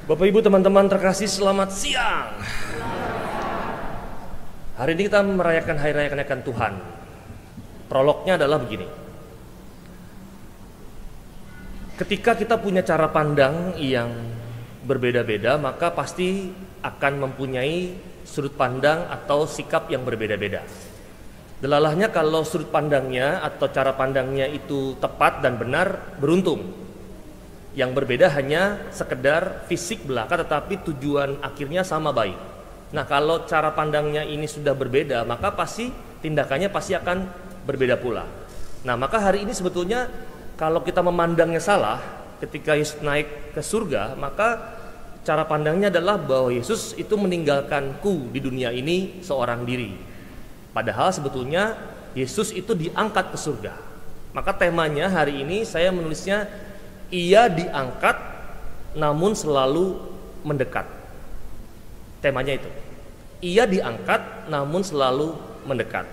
Bapak Ibu teman-teman terkasih, selamat siang. Hari ini kita merayakan Hari Raya Kenaikan Tuhan. Prolognya adalah begini. Ketika kita punya cara pandang yang berbeda-beda, maka pasti akan mempunyai sudut pandang atau sikap yang berbeda-beda. Delalahnya kalau sudut pandangnya atau cara pandangnya itu tepat dan benar, beruntung. Yang berbeda hanya sekedar fisik belaka, tetapi tujuan akhirnya sama baik. Nah, kalau cara pandangnya ini sudah berbeda, maka pasti tindakannya pasti akan berbeda pula. Nah, maka hari ini sebetulnya kalau kita memandangnya salah, ketika Yesus naik ke surga, maka cara pandangnya adalah bahwa Yesus itu meninggalkanku di dunia ini seorang diri. Padahal sebetulnya Yesus itu diangkat ke surga. Maka temanya hari ini saya menulisnya Ia diangkat namun selalu mendekat. Temanya itu. Ia diangkat namun selalu mendekat.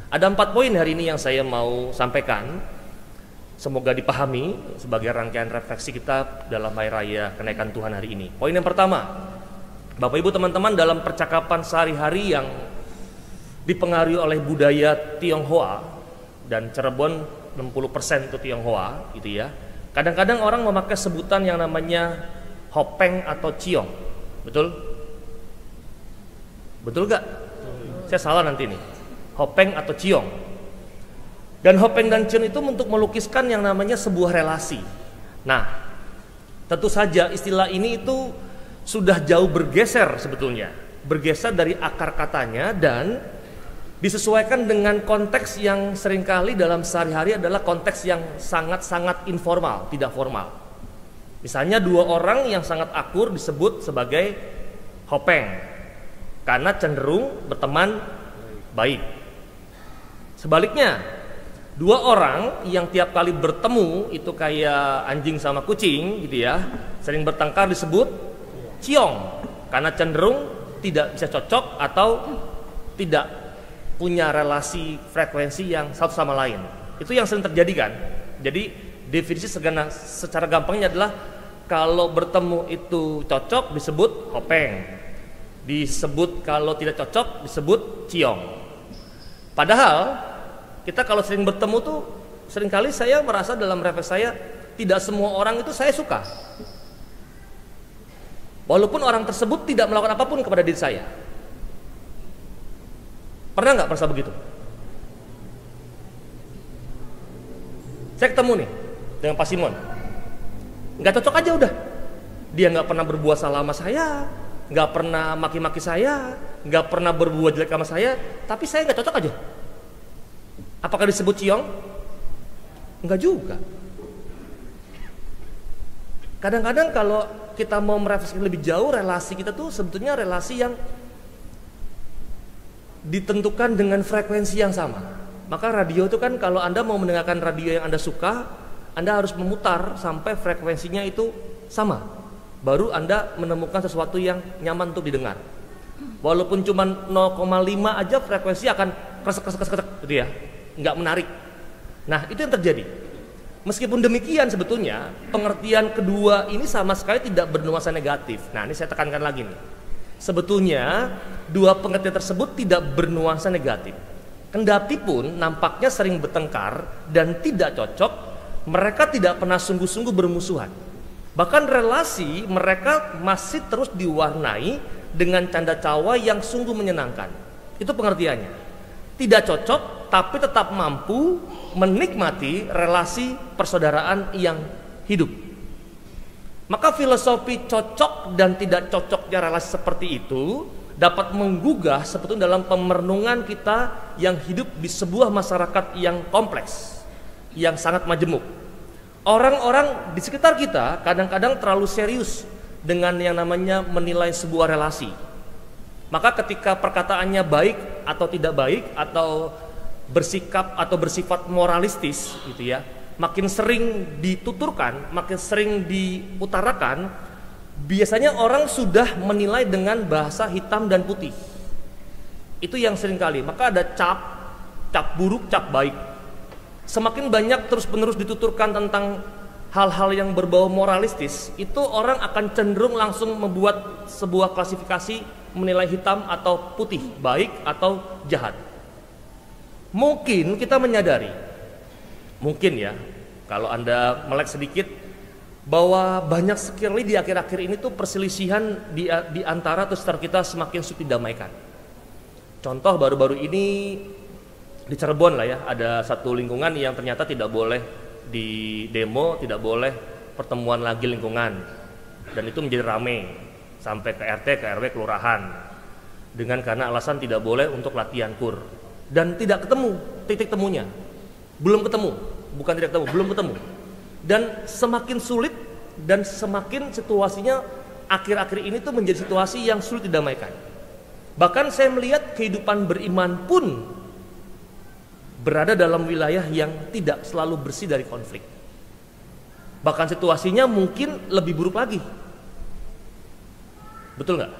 Ada 4 poin hari ini yang saya mau sampaikan. Semoga dipahami sebagai rangkaian refleksi kita dalam Hari Raya Kenaikan Tuhan hari ini. Poin yang pertama, Bapak Ibu teman-teman, dalam percakapan sehari-hari yang dipengaruhi oleh budaya Tionghoa, dan Cirebon 60% itu Tionghoa gitu ya. Kadang-kadang orang memakai sebutan yang namanya hopeng atau ciong. Betul? Betul gak? Saya salah nanti nih. Hopeng atau ciong. Dan hopeng dan ciong itu untuk melukiskan yang namanya sebuah relasi. Nah, tentu saja istilah ini itu sudah jauh bergeser sebetulnya. Bergeser dari akar katanya dan disesuaikan dengan konteks yang seringkali dalam sehari-hari adalah konteks yang sangat-sangat informal, tidak formal. Misalnya 2 orang yang sangat akur disebut sebagai hopeng karena cenderung berteman baik. Sebaliknya, 2 orang yang tiap kali bertemu itu kayak anjing sama kucing gitu ya, sering bertengkar disebut ciong karena cenderung tidak bisa cocok atau tidak punya relasi frekuensi yang satu sama lain. Itu yang sering terjadi kan. Jadi definisi secara gampangnya adalah kalau bertemu itu cocok disebut hopeng, disebut kalau tidak cocok disebut ciong. Padahal kita kalau sering bertemu tuh seringkali saya merasa dalam refleks saya tidak semua orang itu saya suka, walaupun orang tersebut tidak melakukan apapun kepada diri saya. Pernah nggak merasa begitu? Saya ketemu nih dengan Pak Simon, nggak cocok aja udah. Dia nggak pernah berbuat salah sama saya, nggak pernah maki-maki saya, nggak pernah berbuat jelek sama saya, tapi saya nggak cocok aja. Apakah disebut ciong? Nggak juga. Kadang-kadang kalau kita mau merefleksikan lebih jauh, relasi kita tuh sebetulnya relasi yang ditentukan dengan frekuensi yang sama. Maka radio itu kan kalau Anda mau mendengarkan radio yang Anda suka, Anda harus memutar sampai frekuensinya itu sama. Baru Anda menemukan sesuatu yang nyaman untuk didengar. Walaupun cuma 0,5 aja frekuensi akan kresek-kresek gitu ya. Nggak menarik. Nah, itu yang terjadi. Meskipun demikian sebetulnya pengertian kedua ini sama sekali tidak bernuansa negatif. Nah, ini saya tekankan lagi nih. Sebetulnya 2 pengertian tersebut tidak bernuansa negatif. Kendati pun nampaknya sering bertengkar dan tidak cocok, mereka tidak pernah sungguh-sungguh bermusuhan. Bahkan relasi mereka masih terus diwarnai dengan canda tawa yang sungguh menyenangkan. Itu pengertiannya. Tidak cocok tapi tetap mampu menikmati relasi persaudaraan yang hidup. Maka filosofi cocok dan tidak cocoknya relasi seperti itu dapat menggugah sebetulnya dalam pemerenungan kita yang hidup di sebuah masyarakat yang kompleks, yang sangat majemuk. Orang-orang di sekitar kita kadang-kadang terlalu serius dengan yang namanya menilai sebuah relasi. Maka ketika perkataannya baik atau tidak baik atau bersikap atau bersifat moralistis gitu ya, makin sering dituturkan, makin sering diutarakan, biasanya orang sudah menilai dengan bahasa hitam dan putih. Itu yang sering kali. Maka ada cap buruk, cap baik. Semakin banyak terus-menerus dituturkan tentang hal-hal yang berbau moralistis, itu orang akan cenderung langsung membuat sebuah klasifikasi menilai hitam atau putih, baik atau jahat. Mungkin kita menyadari, mungkin ya, kalau Anda melek sedikit, bahwa banyak sekali di akhir-akhir ini tuh perselisihan di antara atau sekitar kita semakin sulit didamaikan. Contoh baru-baru ini di Cirebon lah ya, ada satu lingkungan yang ternyata tidak boleh di demo, tidak boleh pertemuan lagi lingkungan, dan itu menjadi rame sampai ke RT, ke RW, kelurahan, dengan karena alasan tidak boleh untuk latihan kur, dan tidak ketemu titik temunya, belum ketemu, bukan tidak ketemu, belum ketemu, dan semakin sulit dan semakin situasinya akhir-akhir ini tuh menjadi situasi yang sulit didamaikan. Bahkan saya melihat kehidupan beriman pun berada dalam wilayah yang tidak selalu bersih dari konflik. Bahkan situasinya mungkin lebih buruk lagi. Betul nggak?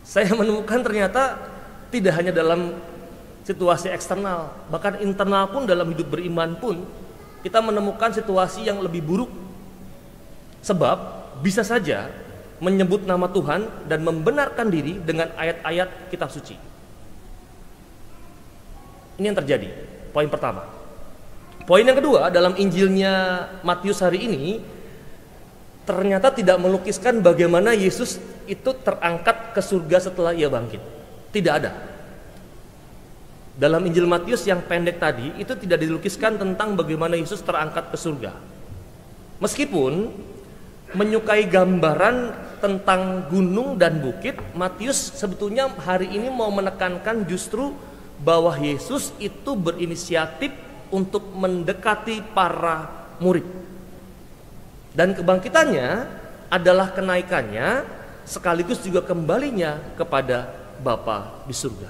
Saya menemukan ternyata tidak hanya dalam situasi eksternal, bahkan internal pun dalam hidup beriman pun kita menemukan situasi yang lebih buruk. Sebab bisa saja menyebut nama Tuhan dan membenarkan diri dengan ayat-ayat kitab suci. Ini yang terjadi, poin pertama. Poin yang kedua, dalam Injilnya Matius hari ini ternyata tidak melukiskan bagaimana Yesus itu terangkat ke surga setelah ia bangkit. Tidak ada. Dalam Injil Matius yang pendek tadi itu tidak dilukiskan tentang bagaimana Yesus terangkat ke surga. Meskipun menyukai gambaran tentang gunung dan bukit, Matius sebetulnya hari ini mau menekankan justru bahwa Yesus itu berinisiatif untuk mendekati para murid. Dan kebangkitannya adalah kenaikannya sekaligus juga kembalinya kepada Bapa di surga.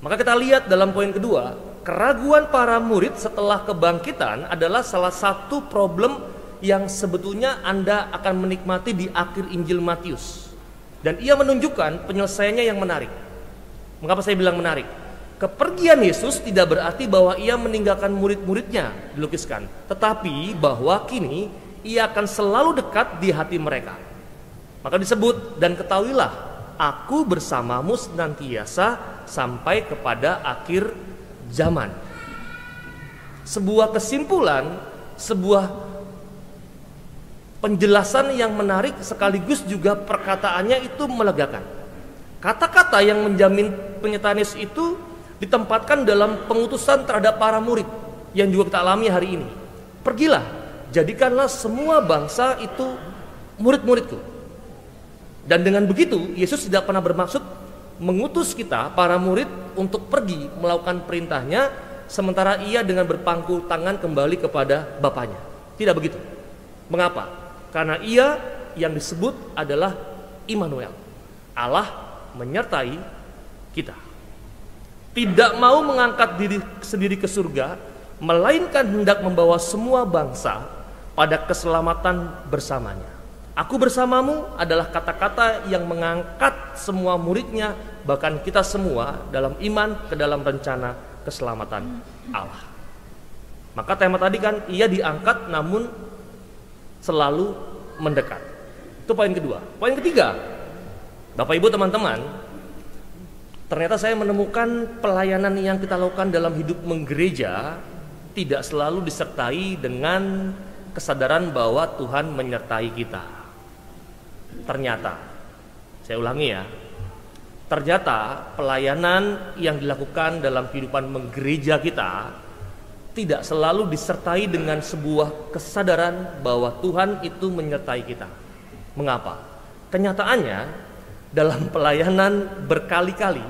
Maka kita lihat dalam poin kedua, keraguan para murid setelah kebangkitan adalah salah satu problem yang sebetulnya Anda akan menikmati di akhir Injil Matius. Dan ia menunjukkan penyelesaiannya yang menarik. Mengapa saya bilang menarik? Kepergian Yesus tidak berarti bahwa ia meninggalkan murid-muridnya dilukiskan, tetapi bahwa kini ia akan selalu dekat di hati mereka. Maka disebut, dan ketahuilah, aku bersamamu senantiasa sampai kepada akhir zaman. Sebuah kesimpulan, sebuah penjelasan yang menarik sekaligus juga perkataannya itu melegakan. Kata-kata yang menjamin penyertaan Yesus itu ditempatkan dalam pengutusan terhadap para murid yang juga kita alami hari ini. Pergilah, jadikanlah semua bangsa itu murid-muridku. Dan dengan begitu Yesus tidak pernah bermaksud mengutus kita para murid untuk pergi melakukan perintahnya sementara ia dengan berpangku tangan kembali kepada Bapaknya. Tidak begitu. Mengapa? Karena ia yang disebut adalah Immanuel, Allah menyertai kita. Tidak mau mengangkat diri sendiri ke surga, melainkan hendak membawa semua bangsa pada keselamatan bersamanya. Aku bersamamu adalah kata-kata yang mengangkat semua muridnya, bahkan kita semua dalam iman ke dalam rencana keselamatan Allah. Maka tema tadi kan ia diangkat namun selalu mendekat. Itu poin kedua. Poin ketiga, Bapak Ibu teman-teman, ternyata saya menemukan pelayanan yang kita lakukan dalam hidup menggereja tidak selalu disertai dengan kesadaran bahwa Tuhan menyertai kita. Ternyata, saya ulangi ya, ternyata pelayanan yang dilakukan dalam kehidupan menggereja kita tidak selalu disertai dengan sebuah kesadaran bahwa Tuhan itu menyertai kita. Mengapa? Kenyataannya dalam pelayanan berkali-kali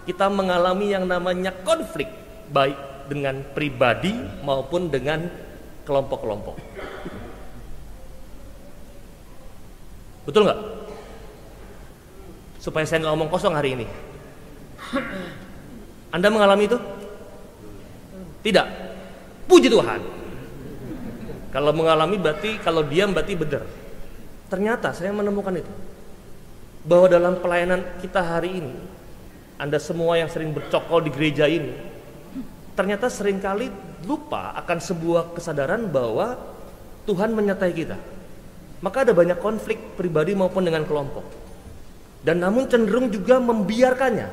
kita mengalami yang namanya konflik, baik dengan pribadi maupun dengan kelompok-kelompok. Betul nggak? Supaya saya nggak ngomong kosong hari ini. Anda mengalami itu? Tidak. Puji Tuhan. Kalau mengalami berarti, kalau diam berarti benar. Ternyata saya menemukan itu, bahwa dalam pelayanan kita hari ini, Anda semua yang sering bercokol di gereja ini, ternyata seringkali lupa akan sebuah kesadaran bahwa Tuhan menyertai kita. Maka ada banyak konflik pribadi maupun dengan kelompok. Dan namun cenderung juga membiarkannya.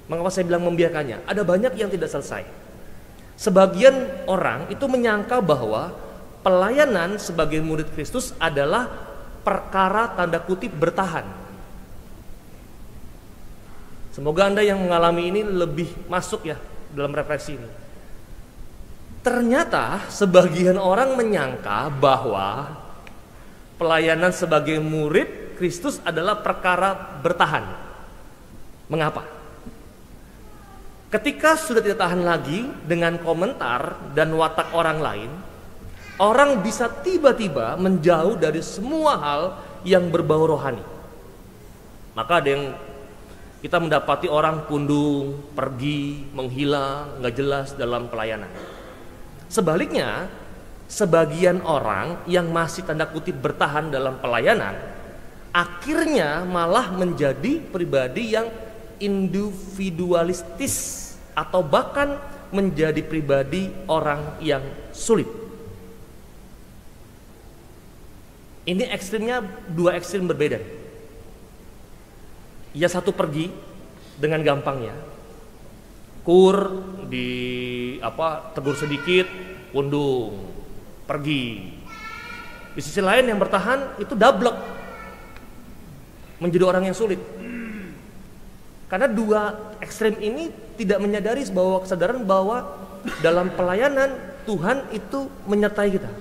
Mengapa saya bilang membiarkannya? Ada banyak yang tidak selesai. Sebagian orang itu menyangka bahwa pelayanan sebagai murid Kristus adalah perkara tanda kutip bertahan. Semoga Anda yang mengalami ini lebih masuk ya dalam refleksi ini. Ternyata sebagian orang menyangka bahwa pelayanan sebagai murid Kristus adalah perkara bertahan. Mengapa? Ketika sudah tidak tahan lagi dengan komentar dan watak orang lain, orang bisa tiba-tiba menjauh dari semua hal yang berbau rohani. Maka ada yang kita mendapati orang pundung, pergi, menghilang, nggak jelas dalam pelayanan. Sebaliknya, sebagian orang yang masih tanda kutip bertahan dalam pelayanan, akhirnya malah menjadi pribadi yang individualistis atau bahkan menjadi pribadi orang yang sulit. Ini ekstrimnya dua ekstrim berbeda. Ya satu pergi dengan gampangnya, tegur sedikit, pundung, pergi. Di sisi lain yang bertahan itu dablek, menjadi orang yang sulit. Karena dua ekstrem ini tidak menyadari bahwa kesadaran bahwa dalam pelayanan Tuhan itu menyertai kita.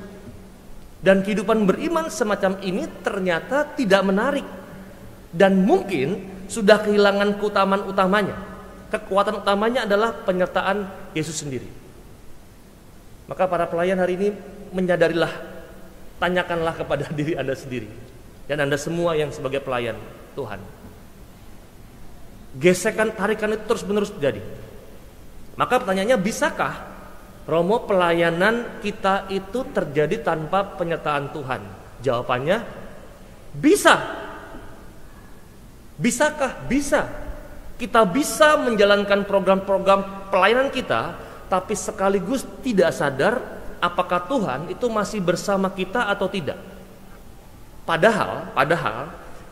Dan kehidupan beriman semacam ini ternyata tidak menarik. Dan mungkin sudah kehilangan keutamaan utamanya. Kekuatan utamanya adalah penyertaan Yesus sendiri. Maka para pelayan hari ini menyadarilah, tanyakanlah kepada diri Anda sendiri. Dan Anda semua yang sebagai pelayan Tuhan. Gesekan, tarikan itu terus-menerus terjadi. Maka pertanyaannya, bisakah Romo pelayanan kita itu terjadi tanpa penyertaan Tuhan? Jawabannya, bisa. Bisakah? Bisa. Kita bisa menjalankan program-program pelayanan kita, tapi sekaligus tidak sadar apakah Tuhan itu masih bersama kita atau tidak. Padahal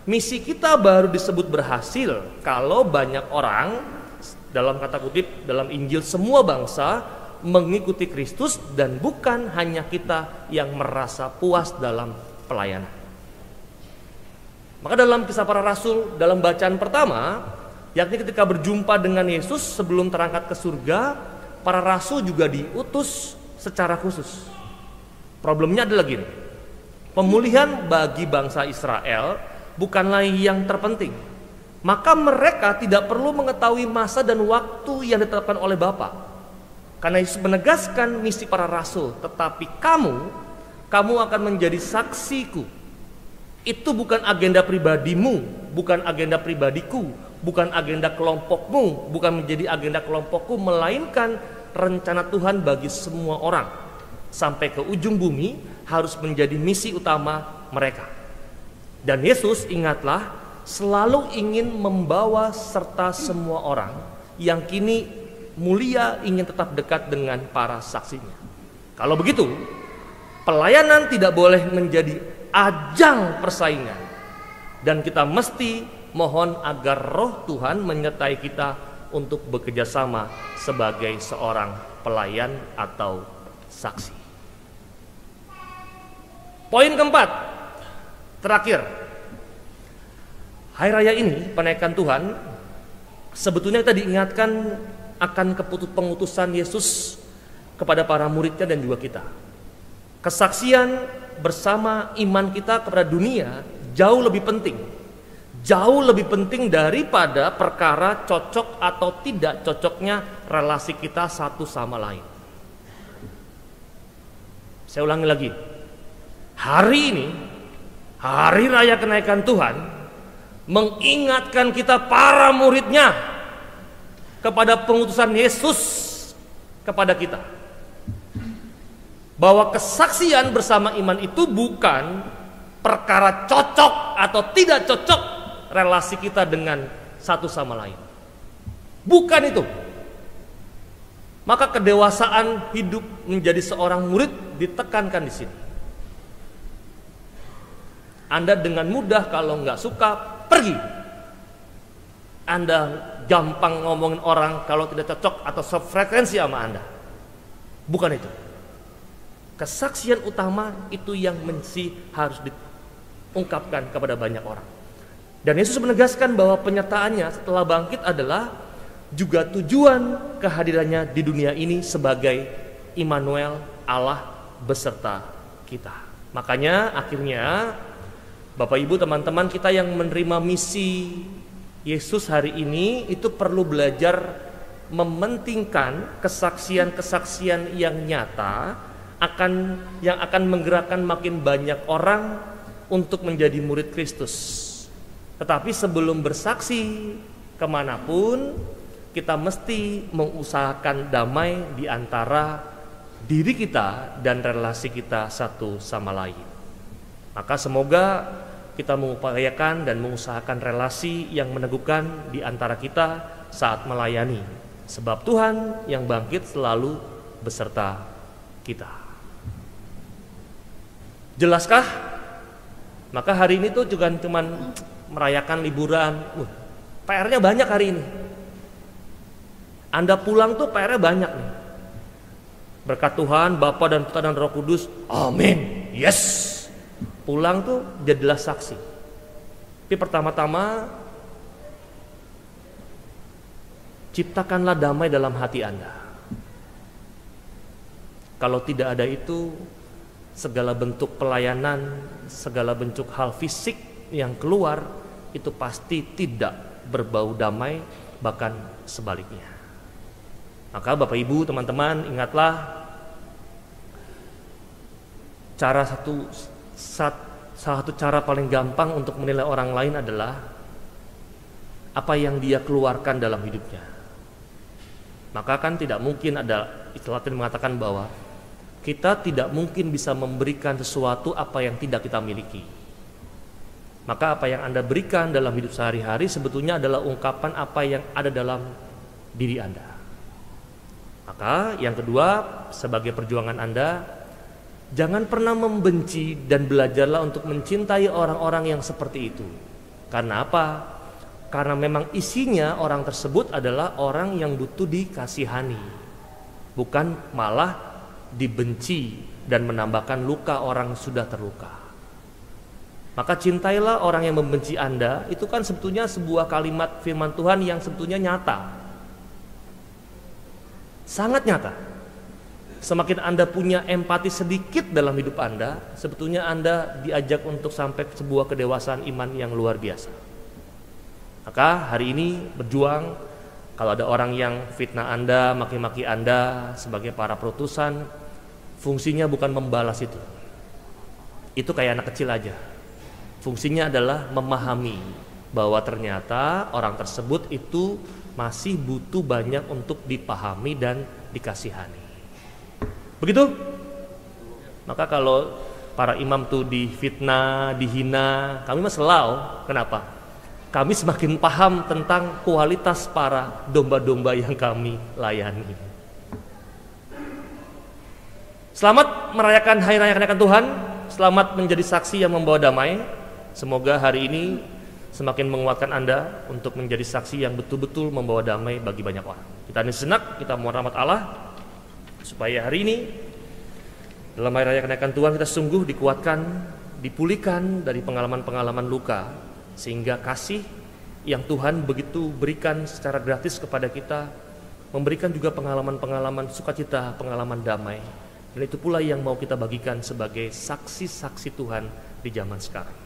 misi kita baru disebut berhasil kalau banyak orang, dalam kata kutip, dalam Injil semua bangsa mengikuti Kristus dan bukan hanya kita yang merasa puas dalam pelayanan. Maka dalam Kisah Para Rasul, dalam bacaan pertama, yakni ketika berjumpa dengan Yesus sebelum terangkat ke surga, para rasul juga diutus secara khusus. Problemnya adalah gini, pemulihan bagi bangsa Israel bukanlah yang terpenting. Maka mereka tidak perlu mengetahui masa dan waktu yang ditetapkan oleh Bapa. Karena Yesus menegaskan misi para rasul, tetapi kamu akan menjadi saksiku. Itu bukan agenda pribadimu, bukan agenda pribadiku, bukan agenda kelompokmu, bukan menjadi agenda kelompokku, melainkan rencana Tuhan bagi semua orang. Sampai ke ujung bumi harus menjadi misi utama mereka. Dan Yesus, ingatlah, selalu ingin membawa serta semua orang yang kini mulia ingin tetap dekat dengan para saksinya. Kalau begitu, pelayanan tidak boleh menjadi ajang persaingan. Dan kita mesti mohon agar roh Tuhan menyertai kita untuk bekerja sama sebagai seorang pelayan atau saksi. Poin keempat, terakhir, hari raya ini, penaikan Tuhan, sebetulnya kita diingatkan akan pengutusan Yesus kepada para muridnya dan juga kita. Kesaksian bersama iman kita kepada dunia jauh lebih penting daripada perkara cocok atau tidak cocoknya relasi kita satu sama lain. Saya ulangi lagi, hari ini, hari raya kenaikan Tuhan, mengingatkan kita para muridnya kepada pengutusan Yesus kepada kita, bahwa kesaksian bersama iman itu bukan perkara cocok atau tidak cocok relasi kita dengan satu sama lain. Bukan itu. Maka kedewasaan hidup menjadi seorang murid ditekankan di sini. Anda dengan mudah kalau nggak suka pergi. Anda gampang ngomongin orang kalau tidak cocok atau sefrekuensi sama Anda. Bukan itu. Kesaksian utama itu yang mesti harus diungkapkan kepada banyak orang. Dan Yesus menegaskan bahwa penyertaannya setelah bangkit adalah juga tujuan kehadirannya di dunia ini sebagai Immanuel, Allah beserta kita. Makanya akhirnya Bapak Ibu teman-teman kita yang menerima misi Yesus hari ini itu perlu belajar mementingkan kesaksian-kesaksian yang nyata yang akan menggerakkan makin banyak orang untuk menjadi murid Kristus. Tetapi sebelum bersaksi kemanapun, kita mesti mengusahakan damai di antara diri kita dan relasi kita satu sama lain. Maka semoga kita mengupayakan dan mengusahakan relasi yang meneguhkan di antara kita saat melayani. Sebab Tuhan yang bangkit selalu beserta kita. Jelaskah? Maka hari ini tuh juga cuman merayakan liburan. PR-nya banyak hari ini. Anda pulang tuh PR-nya banyak nih. Berkat Tuhan, Bapa dan Putra dan Roh Kudus. Amin. Yes. Pulang tuh jadilah saksi. Tapi pertama-tama ciptakanlah damai dalam hati Anda. Kalau tidak ada itu, segala bentuk pelayanan, segala bentuk hal fisik yang keluar itu pasti tidak berbau damai, bahkan sebaliknya. Maka Bapak Ibu teman-teman ingatlah salah satu cara paling gampang untuk menilai orang lain adalah apa yang dia keluarkan dalam hidupnya. Maka kan tidak mungkin ada istilah yang mengatakan bahwa kita tidak mungkin bisa memberikan sesuatu apa yang tidak kita miliki. Maka apa yang Anda berikan dalam hidup sehari-hari sebetulnya adalah ungkapan apa yang ada dalam diri Anda. Maka yang kedua, sebagai perjuangan Anda, jangan pernah membenci dan belajarlah untuk mencintai orang-orang yang seperti itu. Karena apa? Karena memang isinya orang tersebut adalah orang yang butuh dikasihani, bukan malah dibenci dan menambahkan luka orang sudah terluka. Maka cintailah orang yang membenci Anda. Itu kan sebetulnya sebuah kalimat firman Tuhan yang sebetulnya nyata, sangat nyata. Semakin Anda punya empati sedikit dalam hidup Anda, sebetulnya Anda diajak untuk sampai ke sebuah kedewasaan iman yang luar biasa. Maka hari ini berjuang. Kalau ada orang yang fitnah Anda, maki-maki Anda sebagai para perutusan, fungsinya bukan membalas itu. Itu kayak anak kecil aja. Fungsinya adalah memahami bahwa ternyata orang tersebut itu masih butuh banyak untuk dipahami dan dikasihani. Begitu? Maka kalau para imam tuh difitnah, dihina, kami mah selau. Kenapa? Kami semakin paham tentang kualitas para domba-domba yang kami layani. Selamat merayakan Hari Raya Kenakan Tuhan. Selamat menjadi saksi yang membawa damai. Semoga hari ini semakin menguatkan Anda untuk menjadi saksi yang betul-betul membawa damai bagi banyak orang. Kita sejenak, kita mohon rahmat Allah supaya hari ini dalam Hari Raya Kenakan Tuhan kita sungguh dikuatkan, dipulihkan dari pengalaman-pengalaman luka, sehingga kasih yang Tuhan begitu berikan secara gratis kepada kita memberikan juga pengalaman-pengalaman sukacita, pengalaman damai. Dan itu pula yang mau kita bagikan sebagai saksi-saksi Tuhan di zaman sekarang.